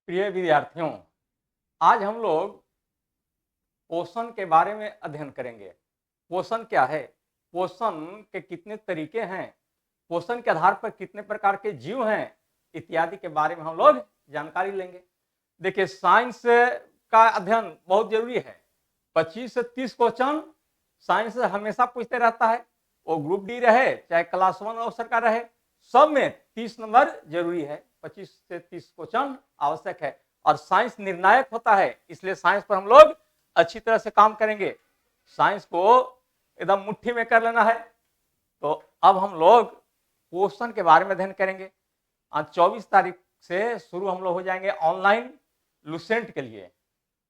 प्रिय विद्यार्थियों, आज हम लोग पोषण के बारे में अध्ययन करेंगे। पोषण क्या है, पोषण के कितने तरीके हैं, पोषण के आधार पर कितने प्रकार के जीव हैं, इत्यादि के बारे में हम लोग जानकारी लेंगे। देखिए, साइंस का अध्ययन बहुत जरूरी है। 25 से 30 क्वेश्चन साइंस हमेशा पूछते रहता है, वो ग्रुप डी रहे चाहे क्लास 1 अवसर का रहे, सब में 30 नंबर जरूरी है। 25 से 30 क्वेश्चन आवश्यक है और साइंस निर्णायक होता है, इसलिए साइंस पर हम लोग अच्छी तरह से काम करेंगे। साइंस को एकदम मुट्ठी में कर लेना है। तो अब हम लोग पोषण के बारे में अध्ययन करेंगे। आज 24 तारीख से शुरू हम लोग हो जाएंगे ऑनलाइन लुसेंट के लिए।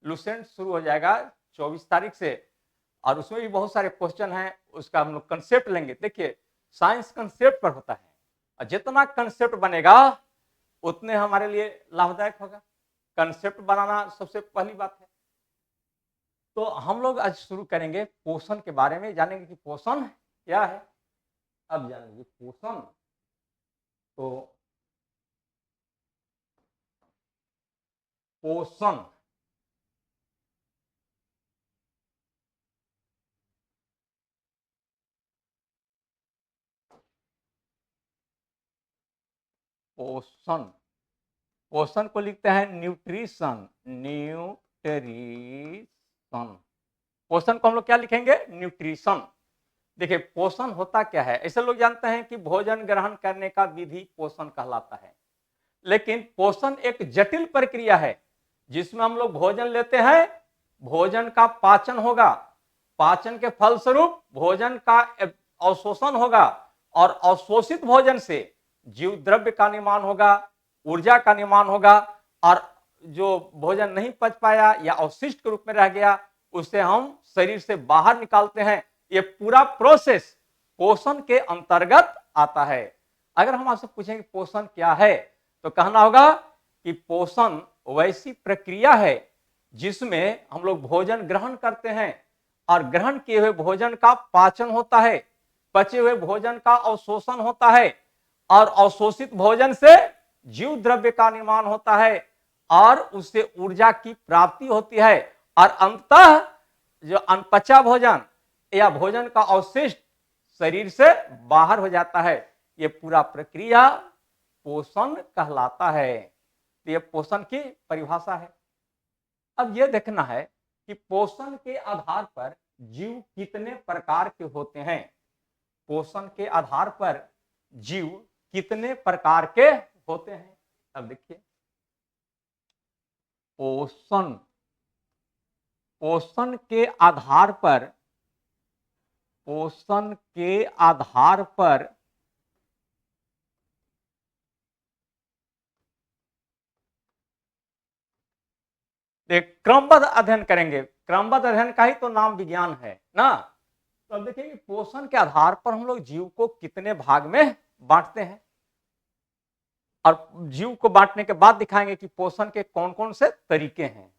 लुसेंट शुरू हो जाएगा 24 तारीख से और उसमें भी बहुत सारे क्वेश्चन हैं, उसका हम लोग कंसेप्ट लेंगे। देखिए, साइंस कंसेप्ट पर होता है और जितना कंसेप्ट बनेगा उतने हमारे लिए लाभदायक होगा। कंसेप्ट बनाना सबसे पहली बात है। तो हम लोग आज शुरू करेंगे पोषण के बारे में, जानेंगे कि पोषण क्या है। अब जानेंगे पोषण। तो पोषण पोषण पोषण को लिखते हैं न्यूट्रिशन। न्यूट्रिशन पोषण को हम लोग क्या लिखेंगे? न्यूट्रिशन। देखिए, पोषण होता क्या है? ऐसे लोग जानते हैं कि भोजन ग्रहण करने का विधि पोषण कहलाता है, लेकिन पोषण एक जटिल प्रक्रिया है जिसमें हम लोग भोजन लेते हैं, भोजन का पाचन होगा, पाचन के फलस्वरूप भोजन का अवशोषण होगा और अवशोषित भोजन से जीव द्रव्य का निर्माण होगा, ऊर्जा का निर्माण होगा और जो भोजन नहीं पच पाया या अवशिष्ट के रूप में रह गया उसे हम शरीर से बाहर निकालते हैं। ये पूरा प्रोसेस पोषण के अंतर्गत आता है। अगर हम आपसे पूछें कि पोषण क्या है, तो कहना होगा कि पोषण वैसी प्रक्रिया है जिसमें हम लोग भोजन ग्रहण करते हैं और ग्रहण किए हुए भोजन का पाचन होता है, पचे हुए भोजन का अवशोषण होता है और अवशोषित भोजन से जीव द्रव्य का निर्माण होता है और उससे ऊर्जा की प्राप्ति होती है और अंततः जो अनपचा भोजन या भोजन का अवशिष्ट शरीर से बाहर हो जाता है। ये पूरा प्रक्रिया पोषण कहलाता है। तो ये पोषण की परिभाषा है। अब यह देखना है कि पोषण के आधार पर जीव कितने प्रकार के होते हैं। पोषण के आधार पर जीव कितने प्रकार के होते हैं। अब देखिए, पोषण पोषण के आधार पर क्रमबद्ध अध्ययन करेंगे। क्रमबद्ध अध्ययन का ही तो नाम विज्ञान है ना। तो अब देखिए, पोषण के आधार पर हम लोग जीव को कितने भाग में बांटते हैं और जीव को बांटने के बाद दिखाएंगे कि पोषण के कौन कौन से तरीके हैं।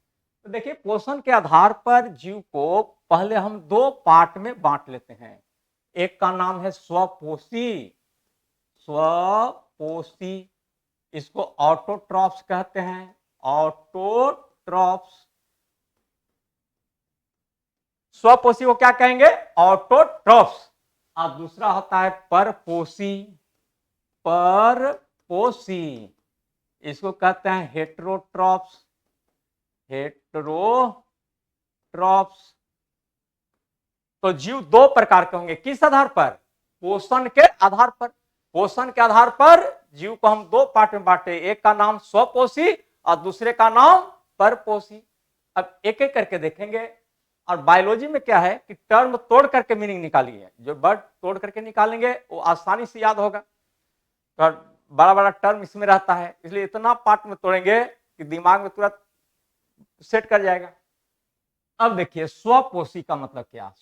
तो देखिए, पोषण के आधार पर जीव को पहले हम दो पार्ट में बांट लेते हैं। एक का नाम है स्वपोषी। इसको ऑटोट्रॉप्स कहते हैं। ऑटोट्रॉप्स। स्वपोषी को क्या कहेंगे? ऑटोट्रॉप्स। और दूसरा होता है परपोषी। इसको कहते हैं हेटेरोट्रॉप्स। तो जीव दो प्रकार के होंगे। किस आधार पर? पोषण के आधार पर। पोषण के आधार पर जीव को हम दो पार्ट में बांटे। एक का नाम स्वपोषी और दूसरे का नाम परपोषी। अब एक एक करके देखेंगे। और बायोलॉजी में क्या है कि टर्म तोड़ करके मीनिंग निकालिए। जो वर्ड तोड़ करके निकालेंगे वो आसानी से याद होगा। तो बड़ा बड़ा टर्म इसमें रहता है, इसलिए इतना पार्ट में तोड़ेंगे कि दिमाग में तुरंत सेट कर जाएगा। अब देखिए, स्वपोषी का मतलब क्या?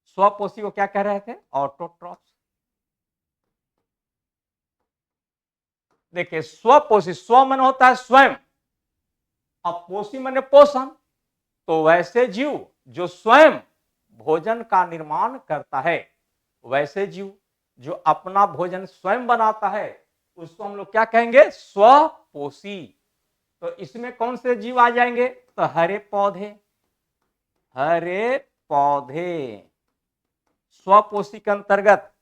स्वपोषी को क्या कह रहे थे? ऑटोट्रॉप्स। देखिए, स्वपोषी, स्व मन होता है स्वयं और पोषी माने पोषण। तो वैसे जीव जो स्वयं भोजन का निर्माण करता है, वैसे जीव जो अपना भोजन स्वयं बनाता है, उसको हम लोग क्या कहेंगे, स्वपोषी। तो इसमें कौन से जीव आ जाएंगे, तो हरे पौधे, हरे पौधे स्वपोषी के अंतर्गत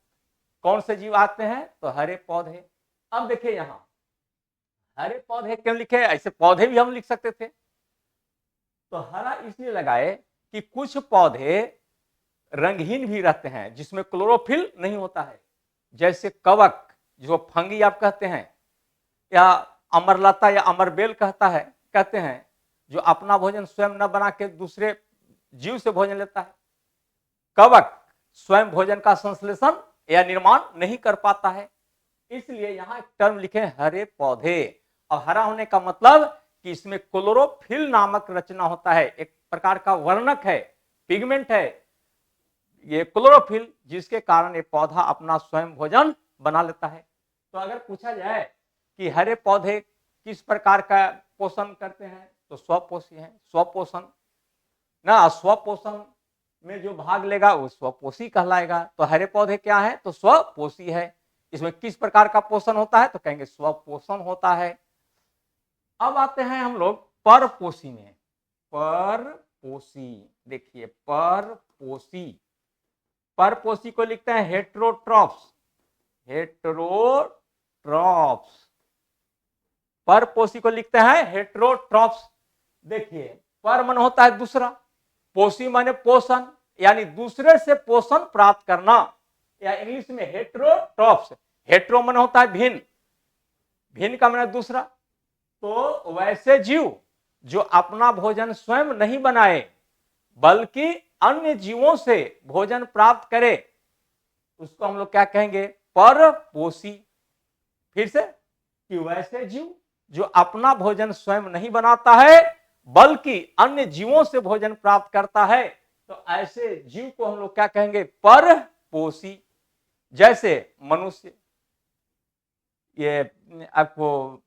कौन से जीव आते हैं, तो हरे पौधे। अब देखिए यहां हरे पौधे क्यों लिखे, ऐसे पौधे भी हम लिख सकते थे, तो हरा इसलिए लगाए कि कुछ पौधे रंगहीन भी रहते हैं जिसमें क्लोरोफिल नहीं होता है, जैसे कवक जो फंगी आप कहते हैं, या अमरलता या अमरबेल कहते हैं, जो अपना भोजन स्वयं न बना के दूसरे जीव से भोजन लेता है। कवक स्वयं भोजन का संश्लेषण या निर्माण नहीं कर पाता है, इसलिए यहां एक टर्म लिखे हरे पौधे। और हरा होने का मतलब कि इसमें क्लोरोफिल नामक रचना होता है, एक प्रकार का वर्णक है, पिगमेंट है ये क्लोरोफिल, जिसके कारण ये पौधा अपना स्वयं भोजन बना लेता है। तो अगर पूछा जाए कि हरे पौधे किस प्रकार का पोषण करते हैं, तो स्वपोषी है, स्वपोषण ना, स्वपोषण में जो भाग लेगा वो स्वपोषी कहलाएगा। तो हरे पौधे क्या है, तो स्वपोषी है। इसमें किस प्रकार का पोषण होता है, तो कहेंगे स्वपोषण होता है। अब आते हैं हम लोग परपोषी में। परपोषी, देखिए परपोषी, परपोषी को लिखते हैं हेटेरोट्रॉप्स, हेटेरोट्रॉप्स, परपोषी को लिखते हैं हेटेरोट्रॉप्स। देखिए पर मन होता है दूसरा, पोषी माने पोषण, यानी दूसरे से पोषण प्राप्त करना, या इंग्लिश में हेटेरोट्रॉप्स। हेटेरो मन होता है भिन्न, भिन्न का माने दूसरा। तो वैसे जीव जो अपना भोजन स्वयं नहीं बनाए बल्कि अन्य जीवों से भोजन प्राप्त करे, उसको हम लोग क्या कहेंगे, परपोषी। फिर से कि वैसे जीव जो अपना भोजन स्वयं नहीं बनाता है बल्कि अन्य जीवों से भोजन प्राप्त करता है, तो ऐसे जीव को हम लोग क्या कहेंगे, परपोषी। जैसे मनुष्य, ये आपको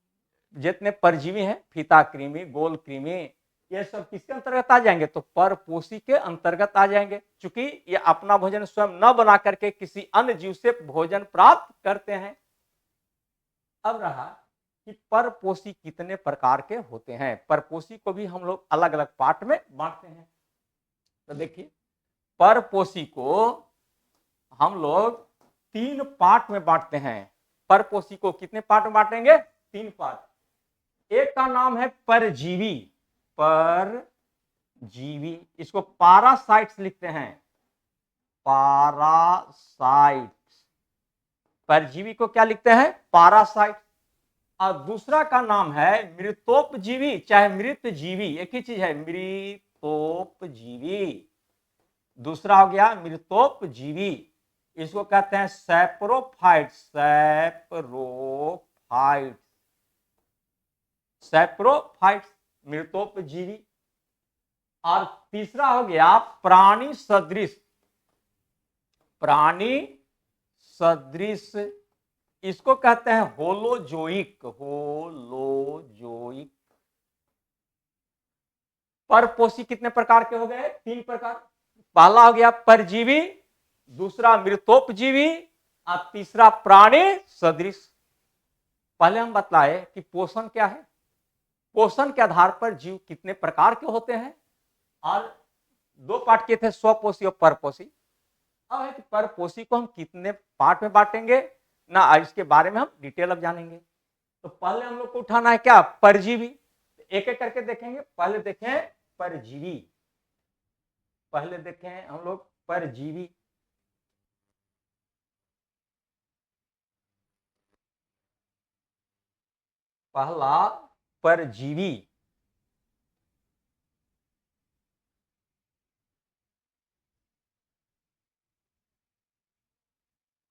जितने परजीवी हैं, फीता कृमि, गोल कृमि, ये सब किसके अंतर्गत आ जाएंगे, तो परपोषी के अंतर्गत आ जाएंगे, क्योंकि ये अपना भोजन स्वयं न बना करके किसी अन्य जीव से भोजन प्राप्त करते हैं। अब रहा कि परपोषी कितने प्रकार के होते हैं। परपोषी को भी हम लोग अलग अलग पार्ट में बांटते हैं। तो देखिए परपोषी को हम लोग 3 पार्ट में बांटते हैं। परपोषी को कितने पार्ट में बांटेंगे, 3 पार्ट। एक का नाम है परजीवी, परजीवी, इसको पारासाइट्स लिखते हैं, पारासाइट्स। परजीवी को क्या लिखते हैं, पारासाइट। और दूसरा का नाम है मृतोपजीवी, चाहे मृत जीवी, एक ही चीज है, मृतोपजीवी। दूसरा हो गया मृतोपजीवी, इसको कहते हैं सैप्रोफाइट्स, सैप्रोफाइट्स, सैप्रोफाइट्स, मृतोपजीवी। और तीसरा हो गया प्राणी सदृश, प्राणी सदृश, इसको कहते हैं होलोजोइक, होलोजोइक। परपोषी कितने प्रकार के हो गए, 3 प्रकार। पहला हो गया परजीवी, दूसरा मृतोपजीवी और तीसरा प्राणी सदृश। पहले हम बतलाए कि पोषण क्या है, पोषण के आधार पर जीव कितने प्रकार के होते हैं, और 2 पार्ट के थे, स्वपोषी और परपोषी। अब है कि परपोषी को हम कितने पार्ट में बांटेंगे ना, इसके बारे में हम डिटेल अब जानेंगे। तो पहले हम लोग को उठाना है क्या, परजीवी। एक एक करके देखेंगे। पहले देखें परजीवी, पहले देखें हम लोग परजीवी। पहला परजीवी,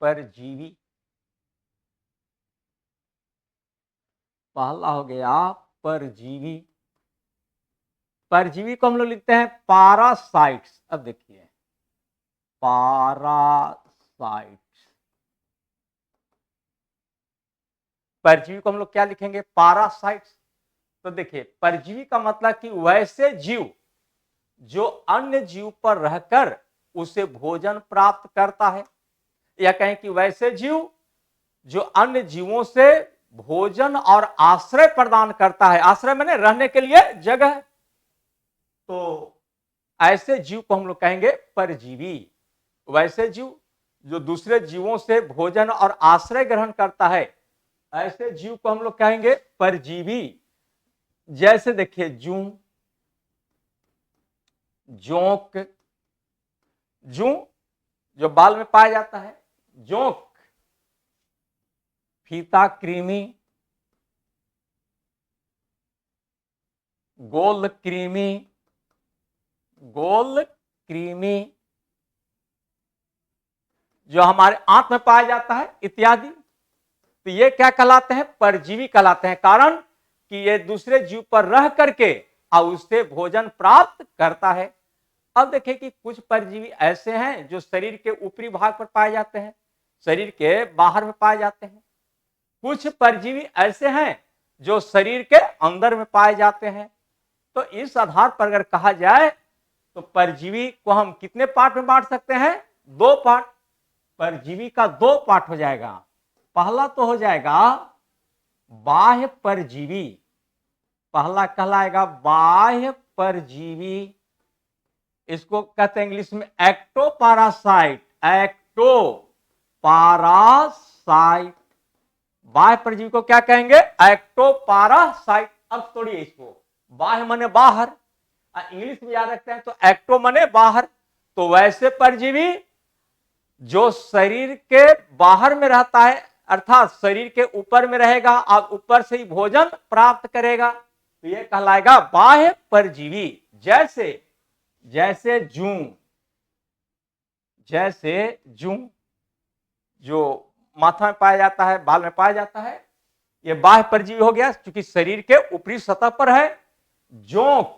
परजीवी पहला हो गया परजीवी। परजीवी को हम लोग लिखते हैं पारासाइट्स। अब देखिए पारासाइट्स, परजीवी को हम लोग क्या लिखेंगे, पारासाइट्स। तो देखिए परजीवी का मतलब कि वैसे जीव जो अन्य जीव पर रहकर उसे भोजन प्राप्त करता है, या कहें कि वैसे जीव जो अन्य जीवों से भोजन और आश्रय प्रदान करता है। आश्रय माने रहने के लिए जगह। तो ऐसे जीव को हम लोग कहेंगे परजीवी। वैसे जीव जो दूसरे जीवों से भोजन और आश्रय ग्रहण करता है, ऐसे जीव को हम लोग कहेंगे परजीवी। जैसे देखिए जूं, जोंक, जूं जो बाल में पाया जाता है, जोंक, फीता कृमि, गोल कृमि, गोल कृमि जो हमारे आंत में पाया जाता है इत्यादि। तो ये क्या कहलाते हैं? परजीवी कहलाते हैं। कारण कि ये दूसरे जीव पर रह करके और उससे भोजन प्राप्त करता है। अब देखिए कि कुछ परजीवी ऐसे हैं जो शरीर के ऊपरी भाग पर पाए जाते हैं, शरीर के बाहर में पाए जाते हैं। कुछ परजीवी ऐसे हैं जो शरीर के अंदर में पाए जाते हैं। तो इस आधार पर अगर कहा जाए तो परजीवी को हम कितने पार्ट में बांट सकते हैं? 2 पार्ट। परजीवी का 2 पार्ट हो जाएगा। पहला तो हो जाएगा बाह्य परजीवी, पहला कहलाएगा बाह्य परजीवी। इसको कहते हैं इंग्लिश में एक्टोपारासाइट, एक्टोपारासाइट। बाह्य परजीवी को क्या कहेंगे? एक्टोपारासाइट। अब तोड़िए इसको, बाह्य माने बाहर, इंग्लिश में याद रखते हैं तो एक्टो माने बाहर। तो वैसे परजीवी जो शरीर के बाहर में रहता है, अर्थात शरीर के ऊपर में रहेगा और ऊपर से ही भोजन प्राप्त करेगा, तो यह कहलाएगा बाह्य परजीवी। जैसे जैसे जूं, जैसे जूं जो माथा में पाया जाता है, बाल में पाया जाता है, यह बाह्य परजीवी हो गया क्योंकि शरीर के ऊपरी सतह पर है। जोंक,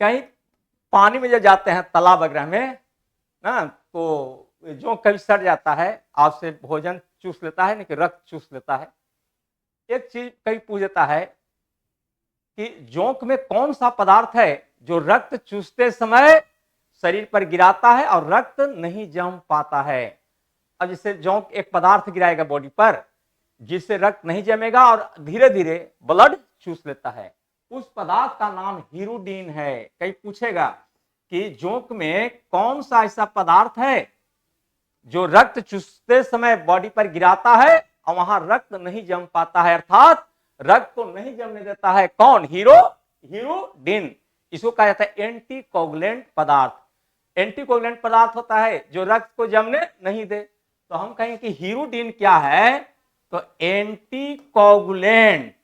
कहीं पानी में जब जाते हैं तालाब वगैरह में ना, तो जो कभी सड़ जाता है, आपसे भोजन चूस लेता है, नहीं कि रक्त चूस लेता है। एक चीज कभी पूछ देता है कि जोंक में कौन सा पदार्थ है जो रक्त चूसते समय शरीर पर गिराता है और रक्त नहीं जम पाता है। अब जैसे जोंक एक पदार्थ गिराएगा बॉडी पर जिससे रक्त नहीं जमेगा और धीरे धीरे ब्लड चूस लेता है, उस पदार्थ का नाम हीरोडीन है। कहीं पूछेगा कि जोंक में कौन सा ऐसा पदार्थ है जो रक्त चूसते समय बॉडी पर गिराता है और वहां रक्त नहीं जम पाता है, अर्थात रक्त को नहीं जमने देता है। कौन? हीरोडीन। इसको कहा जाता है एंटीकोगुलेंट पदार्थ। एंटीकोगुलेंट पदार्थ होता है जो रक्त को जमने नहीं दे। तो हम कहेंगे कि हीरोडीन क्या है? तो एंटीकोगुलेंट,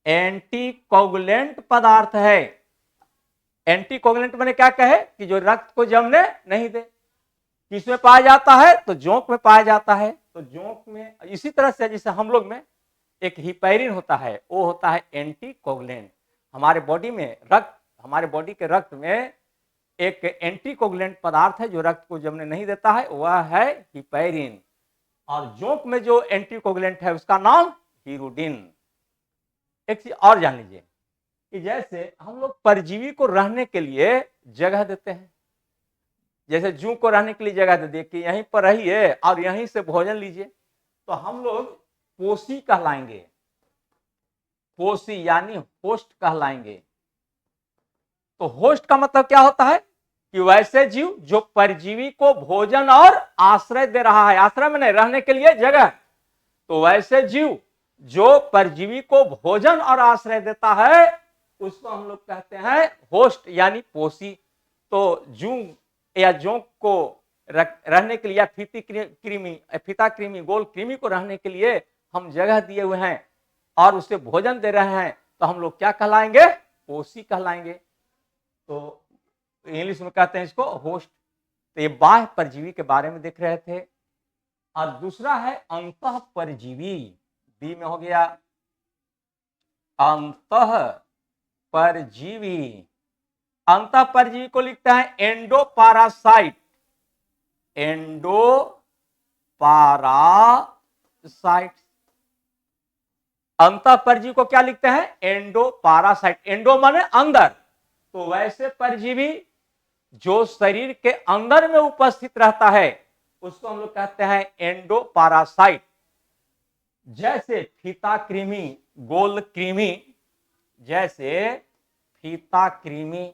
एंटीकोगुलेंट पदार्थ है। एंटीकोगुलेंट मैंने क्या कहे कि जो रक्त को जमने नहीं दे। किसमें पाया जाता है? तो जोंक में पाया जाता है। तो जोंक में इसी तरह से जैसे हम लोग में एक हिपैरिन होता है, वो होता है एंटीकोगुलेंट। हमारे बॉडी में रक्त, हमारे बॉडी के रक्त में एक एंटीकोगुलेंट पदार्थ है जो रक्त को जमने नहीं देता है, वह है हिपैरिन। और जोंक में जो एंटीकोगुलेंट है उसका नाम हीरोडीन। एक चीज और जान लीजिए कि जैसे हम लोग परजीवी को रहने के लिए जगह देते हैं, जैसे जूं को रहने के लिए जगह दे दिए कि यहीं पर रहिए और यहीं से भोजन लीजिए, तो हम लोग पोषी कहलाएंगे। पोषी यानी होस्ट कहलाएंगे। तो होस्ट का मतलब क्या होता है कि वैसे जीव जो परजीवी को भोजन और आश्रय दे रहा है। आश्रय में नहीं, रहने के लिए जगह। तो वैसे जीव जो परजीवी को भोजन और आश्रय देता है उसको हम लोग कहते हैं होस्ट यानी पोषी। तो जूं या जोंक को रहने के लिए या फीता कृमि, गोल कृमि को रहने के लिए हम जगह दिए हुए हैं और उसे भोजन दे रहे हैं, तो हम लोग क्या कहलाएंगे? पोषी कहलाएंगे। तो इंग्लिश में कहते हैं इसको होस्ट। तो ये बाह्य परजीवी के बारे में देख रहे थे। और दूसरा है अंतः परजीवी। बी में हो गया अंतः परजीवी। अंतः परजीवी को लिखता है एंडोपारासाइट, एंडोपारासाइट। अंतः परजीवी को क्या लिखते हैं? एंडोपारासाइट। एंडो माने अंदर। तो वैसे परजीवी जो शरीर के अंदर में उपस्थित रहता है उसको हम लोग कहते हैं एंडोपारासाइट। जैसे फीता कृमि, गोल कृमि, जैसे फीता कृमि,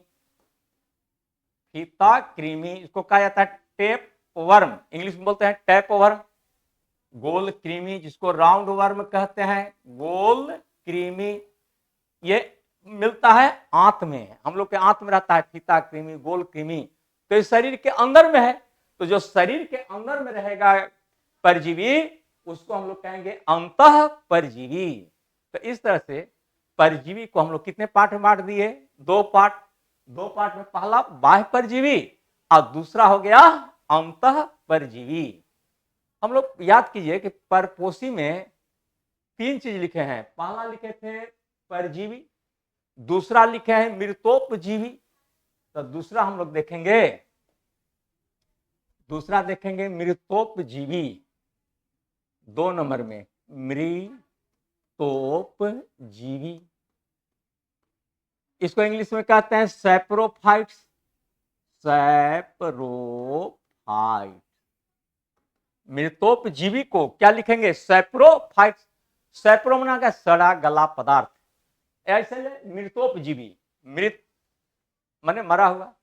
फीता कृमि इसको कहा जाता है टेप वर्म, इंग्लिश में बोलते हैं टैप वर्म। गोल कृमि जिसको राउंड वर्म कहते हैं, गोल कृमि, ये मिलता है आंत में, हम लोग के आंत में रहता है फीता कृमि, गोल कृमि। तो ये शरीर के अंदर में है, तो जो शरीर के अंदर में रहेगा परजीवी उसको हम लोग कहेंगे अंतः परजीवी। तो इस तरह से परजीवी को हम लोग कितने पार्ट में बांट दिए? दो पार्ट। दो पार्ट में पहला बाह्य परजीवी और दूसरा हो गया अंतः परजीवी। हम लोग याद कीजिए कि परपोषी में तीन चीज लिखे हैं। पहला लिखे थे परजीवी, दूसरा लिखे हैं मृतोपजीवी, तो दूसरा हम लोग देखेंगे, दूसरा देखेंगे मृतोपजीवी, 2 नंबर में मृतोपजीवी। इसको इंग्लिश में कहते हैं सैप्रोफाइट्स, सैप्रोफाइट। मृतोपजीवी को क्या लिखेंगे? सैप्रोफाइट्स। सैप्रो मना क्या? सड़ा गला पदार्थ। ऐसे मृतोपजीवी, मृत माने मरा हुआ।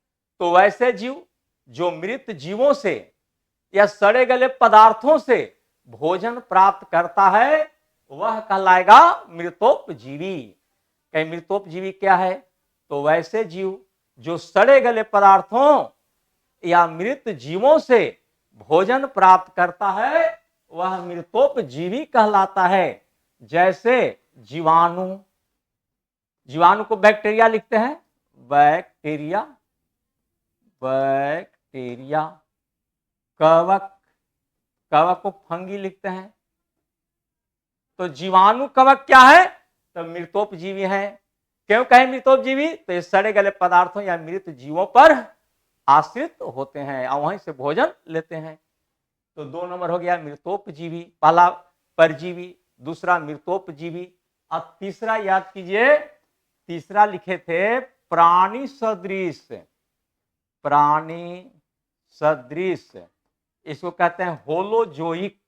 तो वैसे जीव जो मृत जीवों से या सड़े गले पदार्थों से भोजन प्राप्त करता है वह कहलाएगा मृतोपजीवी। कहीं मृतोपजीवी क्या है? तो वैसे जीव जो सड़े गले पदार्थों या मृत जीवों से भोजन प्राप्त करता है वह मृतोपजीवी कहलाता है। जैसे जीवाणु, जीवाणु को बैक्टीरिया लिखते हैं, बैक्टीरिया, बैक्टीरिया। कवक, कवक को फंगी लिखते हैं। तो जीवाणु कवक क्या है? तो मृतोपजीवी है। क्यों कहें मृतोपजीवी? तो ये सड़े गले पदार्थों या मृत जीवों पर आश्रित होते हैं और वहीं से भोजन लेते हैं। तो 2 नंबर हो गया मृतोपजीवी, पहला परजीवी, दूसरा मृतोपजीवी। अब तीसरा याद कीजिए, तीसरा लिखे थे प्राणी सदृश, प्राणी सदृश, इसको कहते हैं होलोजोइक,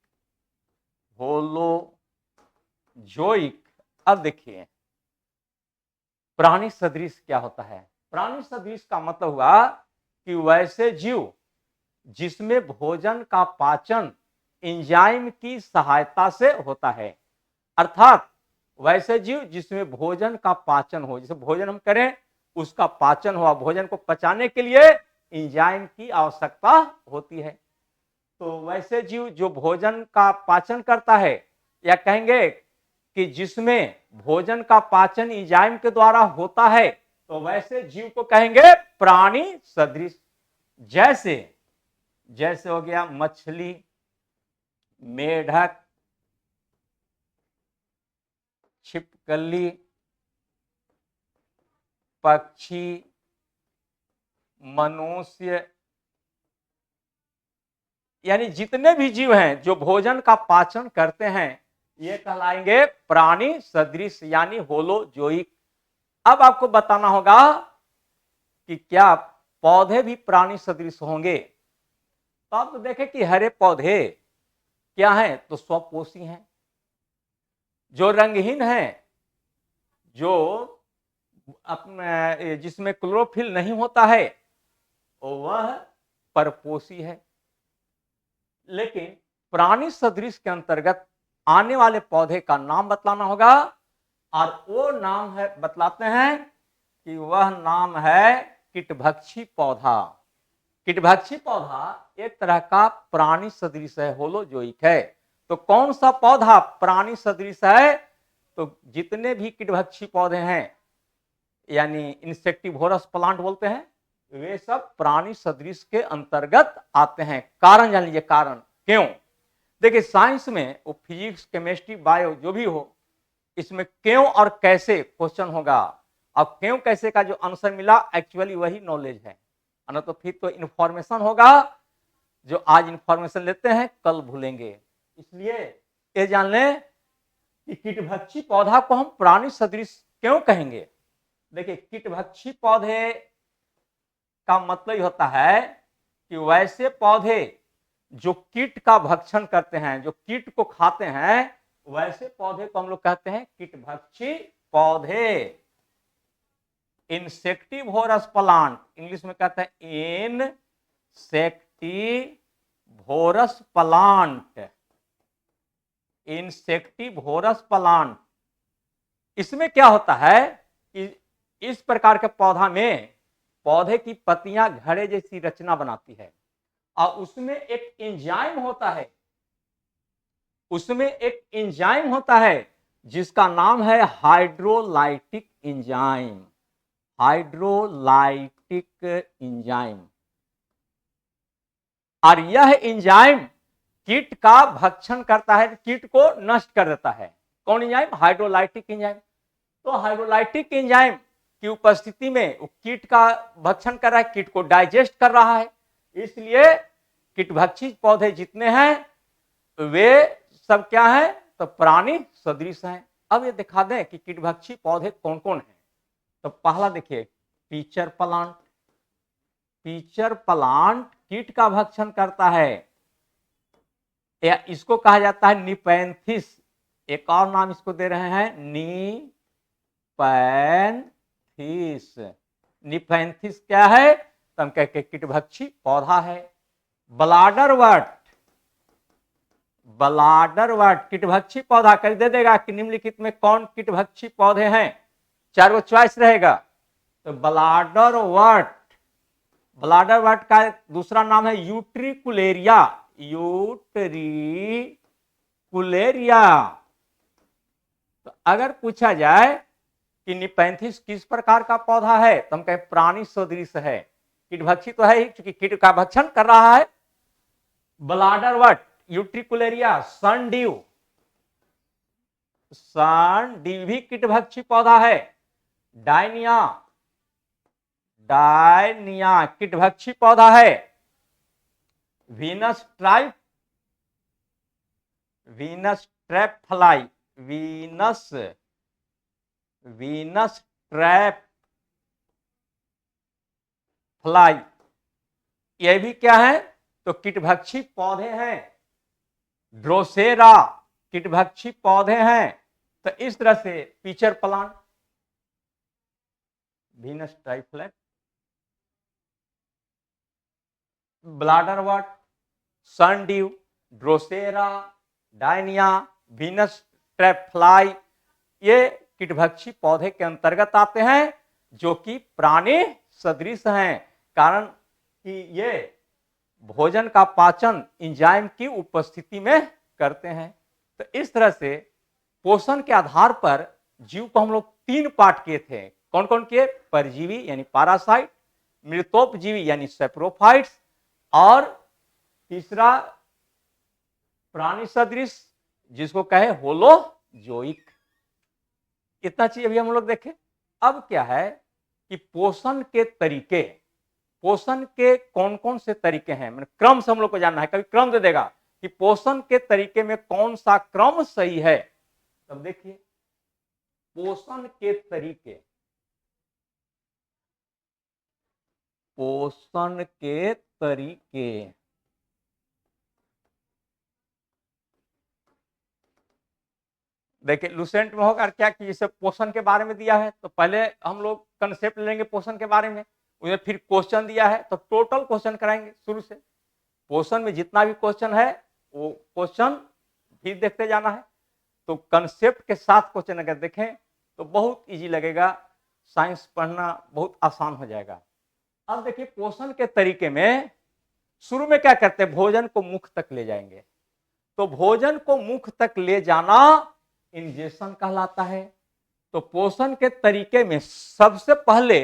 होलोजोइक। अब देखिए प्राणी सदृश क्या होता है? प्राणी सदृश का मतलब हुआ कि वैसे जीव जिसमें भोजन का पाचन एंजाइम की सहायता से होता है, अर्थात वैसे जीव जिसमें भोजन का पाचन हो, जैसे भोजन हम करें उसका पाचन हो, भोजन को पचाने के लिए एंजाइम की आवश्यकता होती है। तो वैसे जीव जो भोजन का पाचन करता है, या कहेंगे कि जिसमें भोजन का पाचन एंजाइम के द्वारा होता है, तो वैसे जीव को कहेंगे प्राणी सदृश। जैसे जैसे हो गया मछली, मेढक, छिपकली, पक्षी, मनुष्य, यानी जितने भी जीव हैं जो भोजन का पाचन करते हैं ये कहलाएंगे प्राणी सदृश यानी होलोजोइक। अब आपको बताना होगा कि क्या पौधे भी प्राणी सदृश होंगे? तो आप तो देखें कि हरे पौधे क्या हैं? तो स्वपोषी हैं। जो रंगहीन हैं, जो अपने जिसमें क्लोरोफिल नहीं होता है, वह परपोषी है। लेकिन प्राणी सदृश के अंतर्गत आने वाले पौधे का नाम बतलाना होगा, और वो नाम है, बतलाते हैं कि वह नाम है कीटभक्षी पौधा। कीटभक्षी पौधा एक तरह का प्राणी सदृश है, होलोजोइक है। तो कौन सा पौधा प्राणी सदृश है? तो जितने भी कीटभक्षी पौधे हैं यानी इंसेक्टिवोरस प्लांट बोलते हैं, वे सब प्राणी सदृश के अंतर्गत आते हैं। कारण जान लीजिए, कारण क्यों? देखिए साइंस में वो फिजिक्स, केमिस्ट्री, बायो जो भी हो, इसमें क्यों और कैसे क्वेश्चन होगा। अब क्यों कैसे का जो आंसर मिला एक्चुअली वही नॉलेज है, ना तो फिर तो इंफॉर्मेशन होगा, जो आज इंफॉर्मेशन लेते हैं कल भूलेंगे। इसलिए ये जान लें कि कीटभक्षी पौधा को हम प्राणी सदृश क्यों कहेंगे। देखिए कीटभक्षी पौधे का मतलब होता है कि वैसे पौधे जो कीट का भक्षण करते हैं, जो कीट को खाते हैं, वैसे पौधे को हम लोग कहते हैं कीटभक्षी पौधे। इंसेक्टिवोरस प्लांट, इंग्लिश में कहते हैं इंसेक्टिवोरस प्लांट, इंसेक्टिवोरस प्लांट। इसमें क्या होता है कि इस प्रकार के पौधा में पौधे की पत्तियां घड़े जैसी रचना बनाती है और उसमें एक एंजाइम होता है, उसमें एक एंजाइम होता है जिसका नाम है हाइड्रोलाइटिक एंजाइम, हाइड्रोलाइटिक एंजाइम। और यह एंजाइम कीट का भक्षण करता है, कीट को नष्ट कर देता है। कौन एंजाइम? Hydrolytic enzyme. तो हाइड्रोलाइटिक एंजाइम की उपस्थिति में कीट का भक्षण कर रहा है, कीट को डाइजेस्ट कर रहा है। इसलिए कीटभक्षी पौधे जितने हैं वे सब क्या है? तो प्राणी सदृश हैं। अब ये दिखा दें कि कीटभक्षी पौधे कौन कौन हैं। तो पहला देखिए पीचर प्लांट। पीचर प्लांट कीट का भक्षण करता है, या इसको कहा जाता है निपैंथिस। एक और नाम इसको दे रहे हैं निपैंथिस। निपैंथिस क्या है? तो हम कहते कीटभक्षी पौधा है। ब्लाडरवर्ट, ब्लाडरवर्ट कीटभक्षी पौधा कर दे देगा कि निम्नलिखित में कौन कीटभक्षी पौधे हैं, 4 गो चॉइस रहेगा। तो ब्लाडरवर्ट, ब्लाडरवर्ट का दूसरा नाम है यूट्रिकुलेरिया, यूट्रिकुलेरिया। तो अगर पूछा जाए कि निपैंथिस किस प्रकार का पौधा है तो हम कहें प्राणी सदृश है, कीटभक्षी तो है ही क्योंकि कीट का भक्षण कर रहा है। ब्लाडरवर्ट, यूट्रिकुलेरिया, सनड्यू, सनड्यू भी कीटभक्षी पौधा है। डायनिया, डायनिया कीटभक्षी पौधा है। Venus tribe, Venus trap fly, Venus, Venus trap fly, यह भी क्या है? तो कीटभक्षी पौधे हैं। ड्रोसेरा कीटभक्षी पौधे हैं। तो इस तरह से पीचर प्लांट, वीनस ट्राइफ्लैट, bladderwort, sundew, drosera, dionaea, Venus trapfly, ये कीटभक्षी पौधे के अंतर्गत आते हैं जो कि प्राणी सदृश हैं, कारण कि ये भोजन का पाचन एंजाइम की उपस्थिति में करते हैं। तो इस तरह से पोषण के आधार पर जीव को हम लोग 3 पार्ट किए थे। कौन कौन किए? परजीवी यानी पैरासाइट, मृतोपजीवी यानी सेप्रोफाइट्स, और तीसरा प्राणी सदृश जिसको कहे होलोजोइक। इतना चीज अभी हम लोग देखें। अब क्या है कि पोषण के तरीके, पोषण के कौन कौन से तरीके हैं, मतलब क्रम से हम लोग को जानना है। कभी क्रम दे देगा कि पोषण के तरीके में कौन सा क्रम सही है। तब देखिए पोषण के तरीके, पोषण के तरीके, देखिए लुसेंट में होगा क्या कि जैसे पोषण के बारे में दिया है तो पहले हम लोग कंसेप्ट लेंगे पोषण के बारे में, उन्हें फिर क्वेश्चन दिया है तो टोटल क्वेश्चन कराएंगे शुरू से। पोषण में जितना भी क्वेश्चन है वो क्वेश्चन भी देखते जाना है। तो कंसेप्ट के साथ क्वेश्चन अगर देखें तो बहुत इजी लगेगा, साइंस पढ़ना बहुत आसान हो जाएगा। अब देखिए पोषण के तरीके में शुरू में क्या करते हैं, भोजन को मुख तक ले जाएंगे। तो भोजन को मुख तक ले जाना इंजेक्शन कहलाता है। तो पोषण के तरीके में सबसे पहले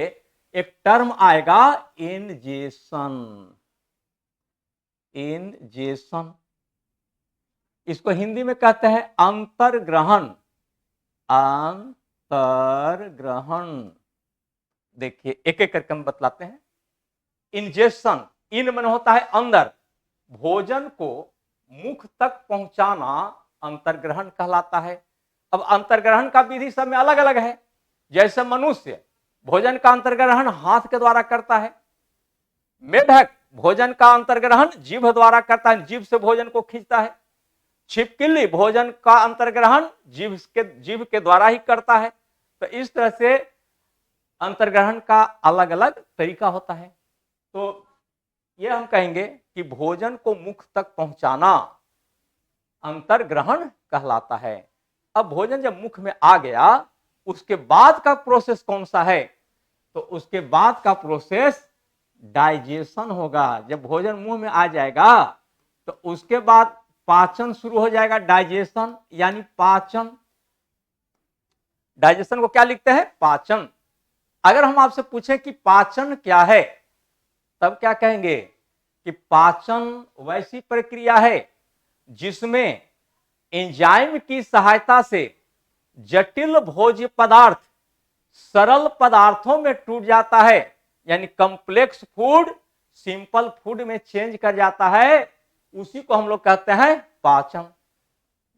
एक टर्म आएगा इंजेक्शन, इंजेक्शन। इसको हिंदी में कहते हैं अंतर्ग्रहण, अंतर्ग्रहण। देखिए एक एक करके हम बतलाते हैं। इंजेक्शन, इन मन होता है अंदर, भोजन को मुख तक पहुंचाना अंतर्ग्रहण कहलाता है। अब अंतर्ग्रहण का विधि सब में अलग अलग है। जैसे मनुष्य भोजन का अंतर्ग्रहण हाथ के द्वारा करता है, मेढक भोजन का अंतर्ग्रहण जीभ द्वारा करता है, जीभ से भोजन को खींचता है। छिपकली भोजन का अंतर्ग्रहण जीभ के द्वारा ही करता है। तो इस तरह से अंतर्ग्रहण का अलग अलग तरीका होता है। तो ये हम कहेंगे कि भोजन को मुख तक पहुंचाना अंतर्ग्रहण कहलाता है। अब भोजन जब मुख में आ गया, उसके बाद का प्रोसेस कौन सा है? तो उसके बाद का प्रोसेस डाइजेशन होगा। जब भोजन मुंह में आ जाएगा तो उसके बाद पाचन शुरू हो जाएगा, डाइजेशन यानी पाचन। डाइजेशन को क्या लिखते हैं? पाचन। अगर हम आपसे पूछें कि पाचन क्या है, तब क्या कहेंगे कि पाचन वैसी प्रक्रिया है जिसमें एंजाइम की सहायता से जटिल भोज्य पदार्थ सरल पदार्थों में टूट जाता है, यानी कॉम्प्लेक्स फूड सिंपल फूड में चेंज कर जाता है। उसी को हम लोग कहते हैं पाचन।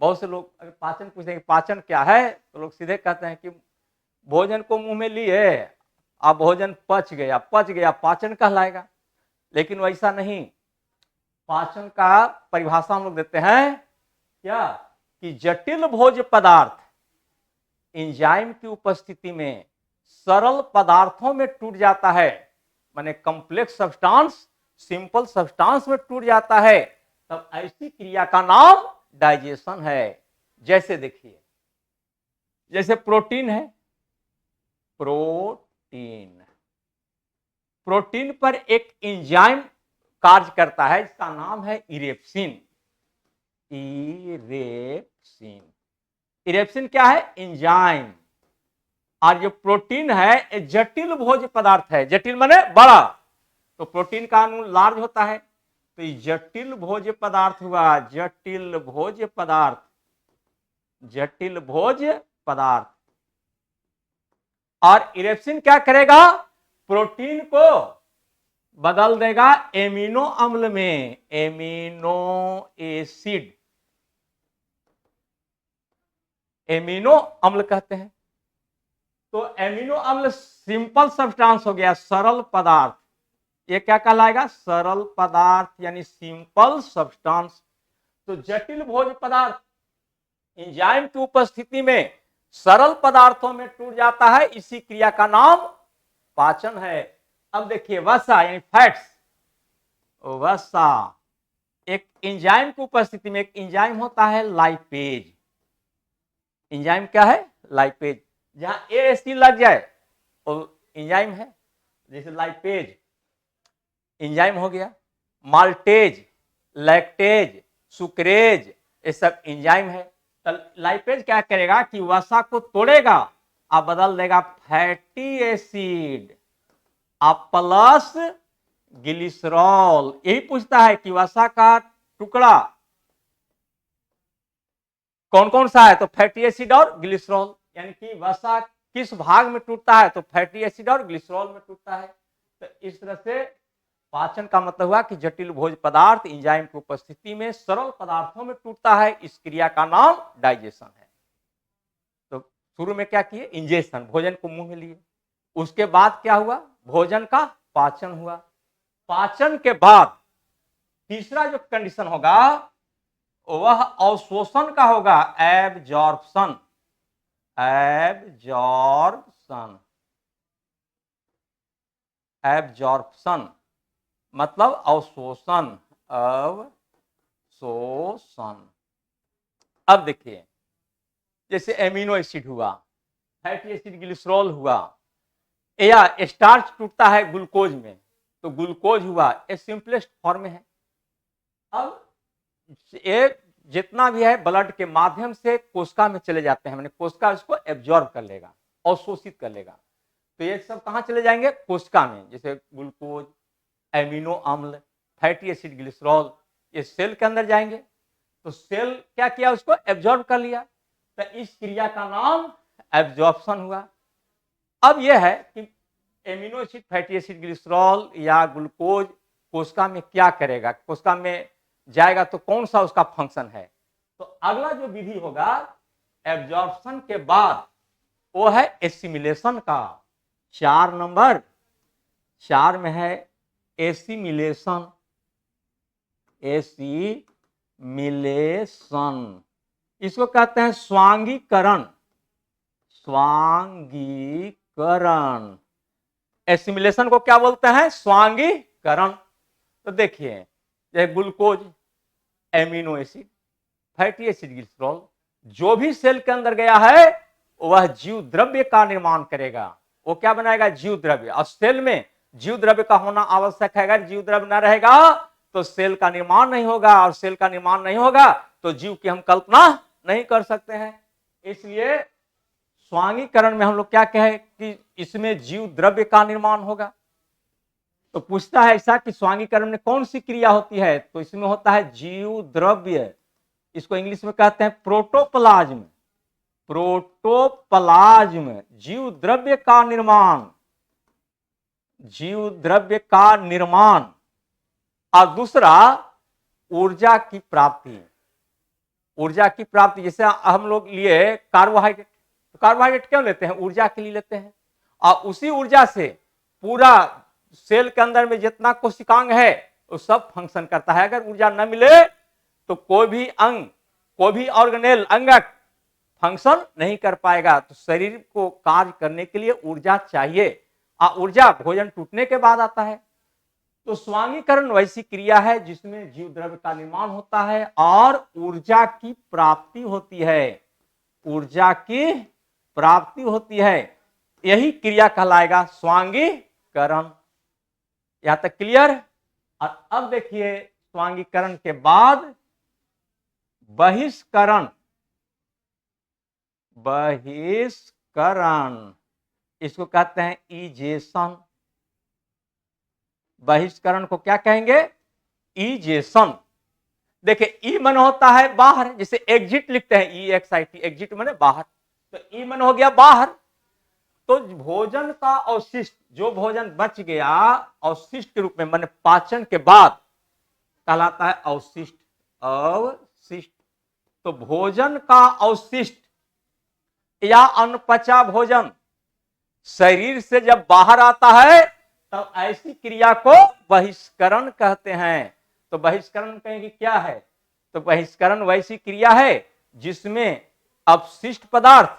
बहुत से लोग अगर पाचन पूछते हैं कि पाचन क्या है, तो लोग सीधे कहते हैं कि भोजन को मुंह में लिए, अब भोजन पच गया पाचन कहलाएगा। लेकिन वैसा नहीं। पाचन का परिभाषा हम लोग देते हैं क्या, कि जटिल भोज्य पदार्थ एंजाइम की उपस्थिति में सरल पदार्थों में टूट जाता है, माने कॉम्प्लेक्स सब्सटेंस सिंपल सब्सटेंस में टूट जाता है, तब ऐसी क्रिया का नाम डाइजेशन है। जैसे देखिए, जैसे प्रोटीन है, प्रोटीन पर एक एंजाइम कार्य करता है, इसका नाम है इरेप्सिन। इरेप्सिन क्या है? एंजाइम। और जो प्रोटीन है जटिल भोज्य पदार्थ है। जटिल माने बड़ा, तो प्रोटीन का अणु लार्ज होता है, तो ये जटिल भोज्य पदार्थ हुआ। जटिल भोज्य पदार्थ। और इरेप्सिन क्या करेगा? प्रोटीन को बदल देगा एमिनो अम्ल में, एमिनो एसिड, एमिनो अम्ल कहते हैं। तो एमिनो अम्ल सिंपल सब्सटेंस हो गया, सरल पदार्थ। ये क्या कहलाएगा? सरल पदार्थ यानी सिंपल सब्सटेंस। तो जटिल भोज्य पदार्थ एंजाइम की उपस्थिति में सरल पदार्थों में टूट जाता है, इसी क्रिया का नाम पाचन है। अब देखिए वसा यानी फैट्स, वसा एक एंजाइम की उपस्थिति में, एक एंजाइम होता है लाइपेज। एंजाइम क्या है? लाइपेज। जहां एएसटी लग जाए तो एंजाइम है। जैसे लाइपेज एंजाइम हो गया, माल्टेज, लैक्टेज, सुक्रेज, ये सब एंजाइम है। तो लाइपेज क्या करेगा कि वसा को तोड़ेगा और बदल देगा फैटी एसिड आप प्लस ग्लिसरॉल। यही पूछता है कि वसा का टुकड़ा कौन कौन सा है, तो फैटी एसिड और ग्लिसरॉल। यानी कि वसा किस भाग में टूटता है, तो फैटी एसिड और ग्लिसरॉल में टूटता है। तो इस तरह से पाचन का मतलब हुआ कि जटिल भोज्य पदार्थ एंजाइम की उपस्थिति में सरल पदार्थों में टूटता है, इस क्रिया का नाम डाइजेशन है। तो शुरू में क्या किए? इंजेक्शन, भोजन को मुंह में लिए। उसके बाद क्या हुआ? भोजन का पाचन हुआ। पाचन के बाद तीसरा जो कंडीशन होगा वह अवशोषण का होगा, एब्जॉर्प्शन। एब्जॉर्प्शन मतलब अवशोषण, अवशोषण। अब देखिए, जैसे एमिनो एसिड हुआ, फैटी एसिड ग्लिसरॉल हुआ, या स्टार्च टूटता है ग्लूकोज में, तो ग्लूकोज हुआ, ये सिंपलेस्ट फॉर्म में है। अब ये जितना भी है ब्लड के माध्यम से कोशिका में चले जाते हैं, मैंने कोशिका इसको एब्जॉर्ब कर लेगा, अवशोषित कर लेगा। तो ये सब कहां चले जाएंगे? कोशिका में। जैसे ग्लूकोज, एमिनो अम्ल, फैटी एसिड ग्लिसरॉल, ये सेल के अंदर जाएंगे। तो सेल क्या किया? उसको एब्जॉर्ब कर लिया। तो इस क्रिया का नाम एब्जॉर्प्शन हुआ। अब यह है कि amino acid, fatty acid glycerol या ग्लूकोज कोशिका में क्या करेगा, कोशिका में जाएगा तो कौन सा उसका फंक्शन है। तो अगला जो विधि होगा एब्जॉर्प्शन के बाद वो है एसिमिलेशन का। 4 नंबर 4 में है एसिमिलेशन। एसिमिलेशन स्वांगीकरण, इसको कहते हैं स्वांगीकरण। स्वांगीकरण, एसिमिलेशन को क्या बोलते हैं? स्वांगीकरण। तो देखिए, जैसे glucose, amino acid, fatty acid, glycerol, जो भी सेल के अंदर गया है वह जीव द्रव्य का निर्माण करेगा। वो क्या बनाएगा? जीव द्रव्य। और सेल में जीव द्रव्य का होना आवश्यक है। अगर जीव द्रव्य न रहेगा तो सेल का निर्माण नहीं होगा, और सेल का निर्माण नहीं होगा तो जीव की हम कल्पना नहीं कर सकते हैं। इसलिए स्वांगीकरण में हम लोग क्या कहें कि इसमें जीव द्रव्य का निर्माण होगा। तो पूछता है ऐसा कि स्वांगीकरण में कौन सी क्रिया होती है? तो इसमें होता है जीव द्रव्य, इसको इंग्लिश में कहते हैं प्रोटोप्लाज्म। प्रोटोप्लाज्म, जीव द्रव्य का निर्माण, जीव द्रव्य का निर्माण। और दूसरा ऊर्जा की प्राप्ति। ऊर्जा की प्राप्ति, जैसे हम लोग लिए कार्बोहाइड्रेट, तो कार्बोहाइड्रेट क्यों लेते हैं? ऊर्जा के लिए लेते हैं। और उसी ऊर्जा से पूरा सेल के अंदर में जितना कोशिकांग है वो सब फंक्शन करता है। अगर ऊर्जा न मिले तो कोई भी अंग, कोई भी ऑर्गेनेल, अंगक फंक्शन नहीं कर पाएगा। तो शरीर को कार्य करने के लिए ऊर्जा चाहिए, और ऊर्जा भोजन टूटने के बाद आता है। तो स्वांगीकरण वैसी क्रिया है जिसमें जीव द्रव्य का निर्माण होता है और ऊर्जा की प्राप्ति होती है। ऊर्जा की प्राप्ति होती है, यही क्रिया कहलाएगा स्वांगीकरण। यहां तक क्लियर? और अब देखिए, स्वांगीकरण के बाद बहिष्करण। बहिष्करण, इसको कहते हैं इजेशन। बहिष्करण को क्या कहेंगे? इजेशन। देखिए, ई मन होता है बाहर, जैसे एग्जिट लिखते हैं, EXIT, एग्जिट माने बाहर। तो ई मन हो गया बाहर। तो भोजन का अवशिष्ट, जो भोजन बच गया अवशिष्ट के रूप में, माने पाचन के बाद, कहलाता है अवशिष्ट। अवशिष्ट। तो भोजन का अवशिष्ट या अनपचा भोजन शरीर से जब बाहर आता है तब ऐसी क्रिया को बहिष्करण कहते हैं। तो बहिष्करण कहेंगे क्या है? तो बहिष्करण वैसी क्रिया है जिसमें अपशिष्ट पदार्थ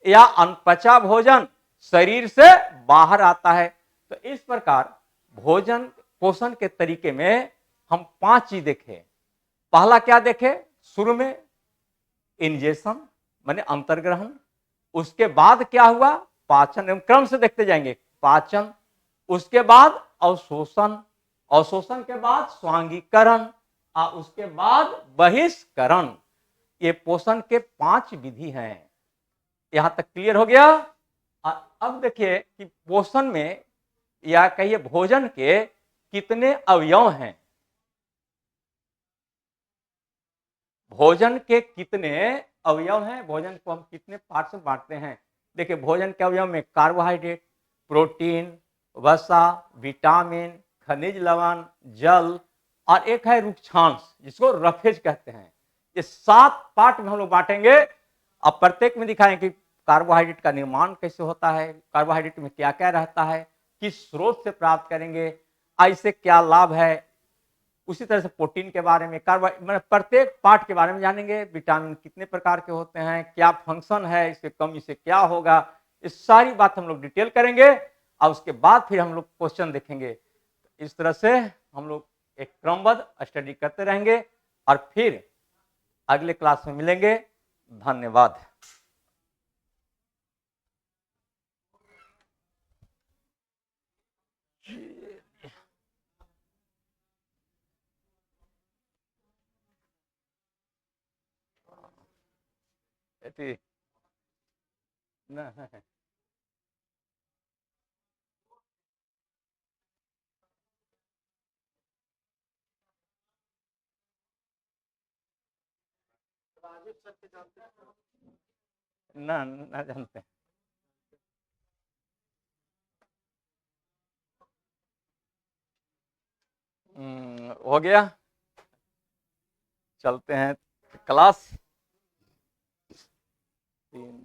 या अनपचा भोजन शरीर से बाहर आता है। तो इस प्रकार भोजन पोषण के तरीके में हम 5 चीज देखे। पहला क्या देखे? शुरू में इंजेक्शन माने अंतर्ग्रहण। उसके बाद क्या हुआ? पाचन। एवं क्रम से देखते जाएंगे। पाचन, उसके बाद अवशोषण, अवशोषण के बाद स्वांगीकरण, और उसके बाद बहिष्करण। ये पोषण के 5 विधि हैं। यहां तक क्लियर हो गया? और अब देखिए कि पोषण में या कहिए भोजन के कितने अवयव हैं। भोजन के कितने अवयव हैं? भोजन को हम कितने पार्ट में बांटते हैं? देखिए, भोजन के अवयव में कार्बोहाइड्रेट, प्रोटीन, वसा, विटामिन, खनिज लवण, जल, और एक है रुक्षांश जिसको रफेज कहते हैं। ये 7 पार्ट में हम लोग बांटेंगे। अब प्रत्येक में दिखाएं कि कार्बोहाइड्रेट का निर्माण कैसे होता है, कार्बोहाइड्रेट में क्या क्या रहता है, किस स्रोत से प्राप्त करेंगे, इससे क्या लाभ है। उसी तरह से प्रोटीन के बारे में, प्रत्येक पार्ट के बारे में जानेंगे। विटामिन कितने प्रकार के होते हैं, क्या फंक्शन है, इसके कमी से क्या होगा, इस सारी बात हम लोग डिटेल करेंगे। और उसके बाद फिर हम लोग क्वेश्चन देखेंगे। इस तरह से हम लोग एक क्रमबद्ध स्टडी करते रहेंगे और फिर अगले क्लास में मिलेंगे। धन्यवाद। ना ना जानते हैं। हो गया, चलते हैं क्लास 3।